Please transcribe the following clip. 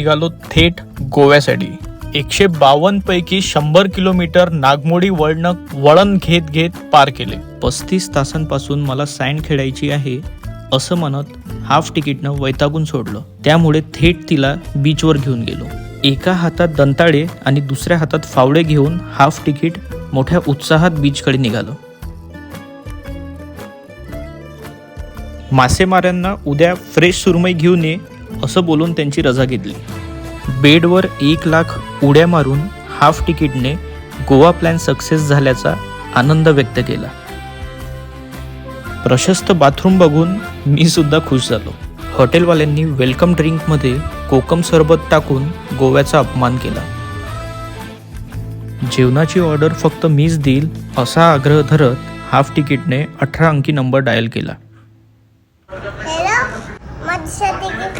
निघालो थेट गोव्यासाठी. 152 पैकी 100 किलोमीटर नागमोडी वळण घेत घेत पार केले. 35 तासांपासून मला सँड खेळायची आहे असं म्हणत हाफ तिकीटनं वैतागून सोडलं. त्यामुळे थेट तिला बीचवर घेऊन गेलो. एका हातात दंताळे आणि दुसऱ्या हातात फावडे घेऊन हाफ तिकीट मोठ्या उत्साहात बीचकडे निघालो. मासेमाऱ्यांना उद्या फ्रेश सुरमई घेऊन ये असं बोलून त्यांची रजा घेतली. बेडवर 1,00,000 उड्या मारून हाफ तिकीटने गोवा प्लॅन सक्सेस झाल्याचा आनंद व्यक्त केला. प्रशस्त बाथरूम बघून मी सुद्धा खुश झालो. हॉटेलवाल्यांनी वेलकम ड्रिंकमध्ये कोकम सरबत टाकून गोव्याचा अपमान केला. जेवणाची ऑर्डर फक्त मीच देईल असा आग्रह धरत हाफ तिकीटने 18 अंकी नंबर डायल केला. Hello, माझ्या तिकीट